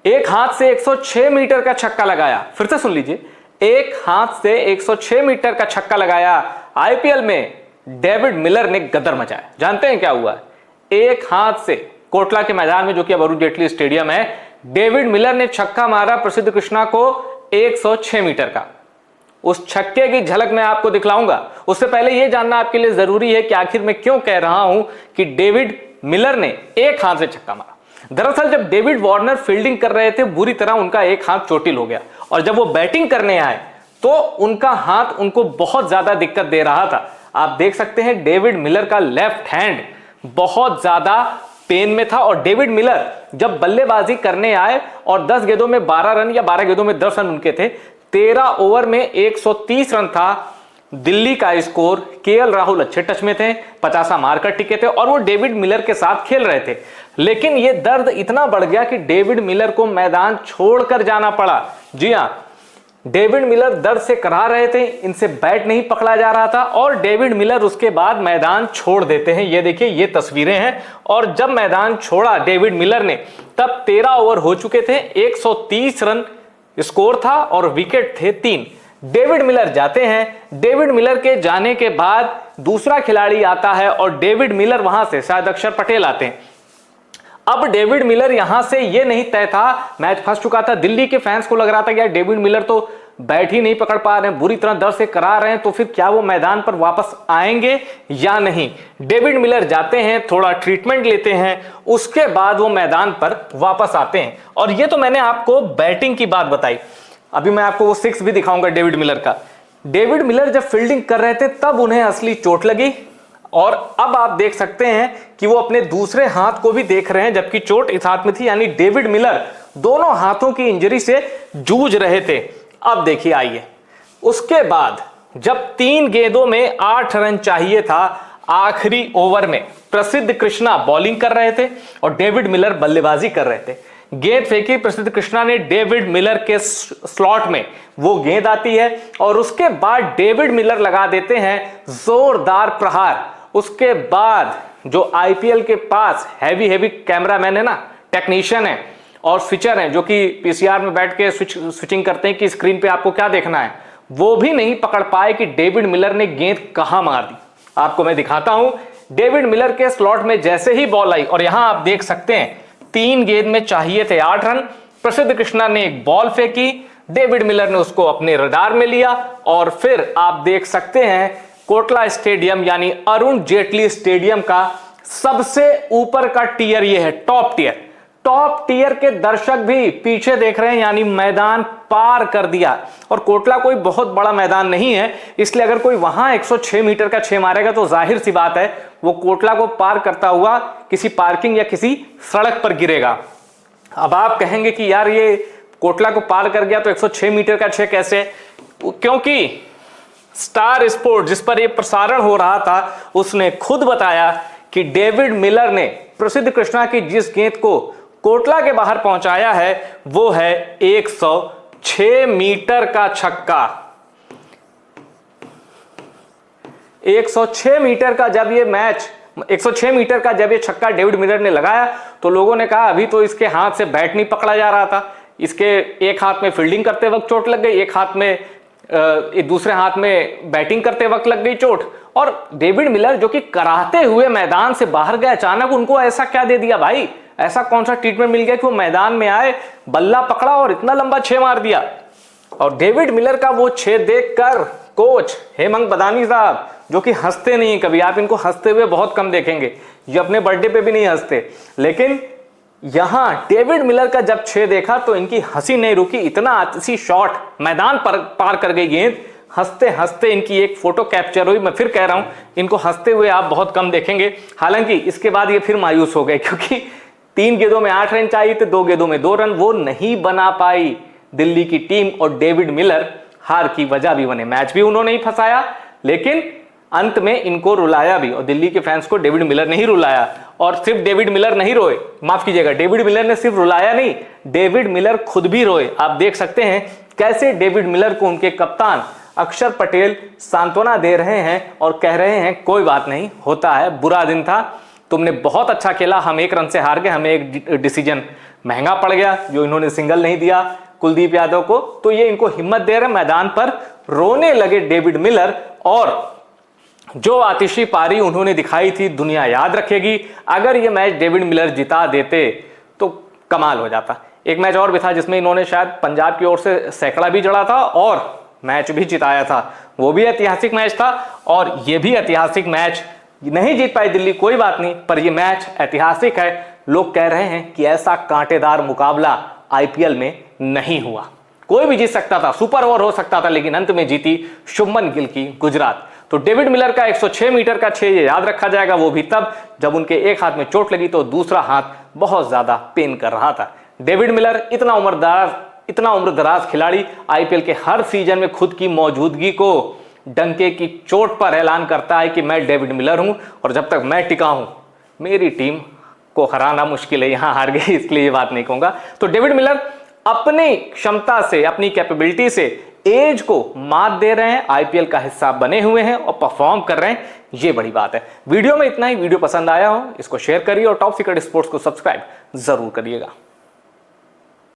एक हाथ से 106 मीटर का छक्का लगाया। फिर से सुन लीजिए, एक हाथ से 106 मीटर का छक्का लगाया। आईपीएल में डेविड मिलर ने गदर मचाया। जानते हैं क्या हुआ? एक हाथ से कोटला के मैदान में, जो कि अब अरुण जेटली स्टेडियम है, डेविड मिलर ने छक्का मारा प्रसिद्ध कृष्णा को 106 मीटर का। उस छक्के की झलक मैं आपको दिखलाऊंगा। उससे पहले यह जानना आपके लिए जरूरी है कि आखिर मैं क्यों कह रहा हूं कि डेविड मिलर ने एक हाथ से छक्का मारा। दरअसल जब डेविड वार्नर फील्डिंग कर रहे थे, बुरी तरह उनका एक हाथ चोटिल हो गया, और जब वो बैटिंग करने आए तो उनका हाथ उनको बहुत ज्यादा दिक्कत दे रहा था। आप देख सकते हैं डेविड मिलर का लेफ्ट हैंड बहुत ज्यादा पेन में था, और डेविड मिलर जब बल्लेबाजी करने आए और 10 गेंदों में 12 रन या 12 गेंदों में 10 रन उनके थे, 13 ओवर में 130 रन था दिल्ली का स्कोर। केएल राहुल अच्छे टच में थे, 50 मारकर टिके थे, और वो डेविड मिलर के साथ खेल रहे थे। लेकिन ये दर्द इतना बढ़ गया कि डेविड मिलर को मैदान छोड़कर जाना पड़ा। जी हां, डेविड मिलर दर्द से कराह रहे थे, इनसे बैट नहीं पकड़ा जा रहा था, और डेविड मिलर उसके बाद मैदान छोड़ देते हैं। ये देखिए, ये तस्वीरें हैं। और जब मैदान छोड़ा डेविड मिलर ने, तब 13 ओवर हो चुके थे, 130 रन स्कोर था और विकेट थे 3। डेविड मिलर जाते हैं। डेविड मिलर के जाने के बाद दूसरा खिलाड़ी आता है, और डेविड मिलर वहां से शायद अक्षर पटेल आते हैं। अब डेविड मिलर यहां से ये नहीं तय था, मैच फंस चुका था। दिल्ली के फैंस को लग रहा था कि यार डेविड मिलर तो बैट ही नहीं पकड़ पा रहे हैं, बुरी तरह दर्द से करा रहे हैं, तो फिर क्या वो मैदान पर वापस आएंगे या नहीं। डेविड मिलर जाते हैं, थोड़ा ट्रीटमेंट लेते हैं, उसके बाद वो मैदान पर वापस आते हैं। और ये तो मैंने आपको बैटिंग की बात बताई। अभी मैं आपको वो 6 भी दिखाऊंगा डेविड मिलर का। डेविड मिलर जब फील्डिंग कर रहे थे तब उन्हें असली चोट लगी, और अब आप देख सकते हैं कि वो अपने दूसरे हाथ को भी देख रहे हैं, जबकि चोट इस हाथ में थी। यानी डेविड मिलर दोनों हाथों की इंजरी से जूझ रहे थे। अब देखिए, आइए, उसके बाद जब 3 गेंदों में 8 रन चाहिए था, आखिरी ओवर में प्रसिद्ध कृष्णा बॉलिंग कर रहे थे और डेविड मिलर बल्लेबाजी कर रहे थे। गेंद फेंकी प्रसिद्ध कृष्णा ने, डेविड मिलर के स्लॉट में वो गेंद आती है, और उसके बाद डेविड मिलर लगा देते हैं जोरदार प्रहार। उसके बाद जो आईपीएल के पास हैवी कैमरामैन है ना, टेक्नीशियन है और स्विचर है, जो कि पीसीआर में बैठ के स्विचिंग करते हैं कि स्क्रीन पे आपको क्या देखना है, वो भी नहीं पकड़ पाए कि डेविड मिलर ने गेंद कहां मार दी। आपको मैं दिखाता हूं। डेविड मिलर के स्लॉट में जैसे ही बॉल आई, और यहां आप देख सकते हैं 3 गेंद में चाहिए थे 8 रन, प्रसिद्ध कृष्णा ने एक बॉल फेंकी, डेविड मिलर ने उसको अपने रडार में लिया, और फिर आप देख सकते हैं कोटला स्टेडियम यानी अरुण जेटली स्टेडियम का सबसे ऊपर का टियर ये है, टॉप टियर। टॉप टियर के दर्शक भी पीछे देख रहे हैं, यानी मैदान पार कर दिया। और कोटला कोई बहुत बड़ा मैदान नहीं है, इसलिए अगर कोई वहां 106 मीटर का 6 मारेगा तो जाहिर सी बात है वो कोटला को पार करता हुआ किसी पार्किंग या किसी सड़क पर गिरेगा। अब आप कहेंगे कि यार ये कोटला को पार कर गया तो 106 मीटर का 6 कैसे? क्योंकि स्टार स्पोर्ट जिस पर यह प्रसारण हो रहा था, उसने खुद बताया कि डेविड मिलर ने प्रसिद्ध कृष्णा की जिस गेंद को कोटला के बाहर पहुंचाया है वो है 106 मीटर का छक्का। 106 मीटर का जब ये मैच 106 मीटर का जब ये छक्का डेविड मिलर ने लगाया तो लोगों ने कहा अभी तो इसके हाथ से बैट नहीं पकड़ा जा रहा था, इसके एक हाथ में फील्डिंग करते वक्त चोट लग गई, एक हाथ में दूसरे हाथ में बैटिंग करते वक्त लग गई चोट। और डेविड मिलर जो कि कराहते हुए मैदान से बाहर गए, अचानक उनको ऐसा क्या दे दिया भाई, ऐसा कौन सा ट्रीटमेंट मिल गया कि वो मैदान में आए, बल्ला पकड़ा और इतना लंबा 6 मार दिया। और डेविड मिलर का वो 6 देखकर कोच हेमंत बदानी साहब, जो कि हंसते नहीं कभी, आप इनको हंसते हुए बहुत कम देखेंगे, ये अपने बर्थडे पे भी नहीं हंसते, लेकिन यहां डेविड मिलर का जब 6 देखा तो इनकी हंसी नहीं रुकी। इतना आतिशी शॉट, मैदान पर पार कर गई गेंद। हंसते हंसते इनकी एक फोटो कैप्चर हुई। मैं फिर कह रहा हूं, इनको हंसते हुए आप बहुत कम देखेंगे। हालांकि इसके बाद ये फिर मायूस हो गए, क्योंकि 3 गेंदों में 8 रन चाहिए थे, 2 गेंदों में 2 रन वो नहीं बना पाई दिल्ली की टीम, और डेविड मिलर हार की वजह भी बने। मैच भी उन्होंने ही फंसाया, लेकिन अंत में इनको रुलाया भी, और दिल्ली के फैंस को डेविड मिलर नहीं रुलाया। और सिर्फ डेविड मिलर नहीं रोए, माफ कीजिएगा, डेविड मिलर ने सिर्फ रुलाया नहीं, डेविड मिलर खुद भी रोए। आप देख सकते हैं कैसे डेविड मिलर को उनके कप्तान अक्षर पटेल सांत्वना दे रहे हैं और कह रहे हैं कोई बात नहीं, होता है, बुरा दिन था, तुमने बहुत अच्छा खेला, हम 1 रन से हार गए, हमें एक डिसीजन महंगा पड़ गया जो इन्होंने सिंगल नहीं दिया कुलदीप यादव को, तो ये इनको हिम्मत दे रहे, मैदान पर रोने लगे डेविड मिलर। और जो आतिशी पारी उन्होंने दिखाई थी दुनिया याद रखेगी। अगर ये मैच डेविड मिलर जिता देते तो कमाल हो जाता। एक मैच और भी था जिसमें इन्होंने शायद पंजाब की ओर से सैकड़ा भी जड़ा था और मैच भी जिताया था, वो भी ऐतिहासिक मैच था। और ये भी ऐतिहासिक मैच, नहीं जीत पाई दिल्ली, कोई बात नहीं, पर ये मैच ऐतिहासिक है। लोग कह रहे हैं कि ऐसा कांटेदार मुकाबला आईपीएल में नहीं हुआ, कोई भी जीत सकता था, सुपर ओवर हो सकता था, लेकिन अंत में जीती शुभमन गिल की गुजरात। तो डेविड मिलर का 106 मीटर का 6 ये याद रखा जाएगा, वो भी तब जब उनके एक हाथ में चोट लगी तो दूसरा हाथ बहुत ज्यादा पेन कर रहा था। डेविड मिलर इतना उम्रदराज खिलाड़ी आईपीएल के हर सीजन में खुद की मौजूदगी को डंके की चोट पर ऐलान करता है कि मैं डेविड मिलर हूं और जब तक मैं टिका हूं मेरी टीम को हराना मुश्किल है। यहां हार गई इसलिए ये बात नहीं कहूंगा। तो डेविड मिलर अपनी क्षमता से, अपनी कैपेबिलिटी से एज को मात दे रहे हैं, आईपीएल का हिस्सा बने हुए हैं और परफॉर्म कर रहे हैं, ये बड़ी बात है। वीडियो में इतना ही। वीडियो पसंद आया हो इसको शेयर करिए और टॉप सीक्रेट स्पोर्ट्स को सब्सक्राइब जरूर करिएगा।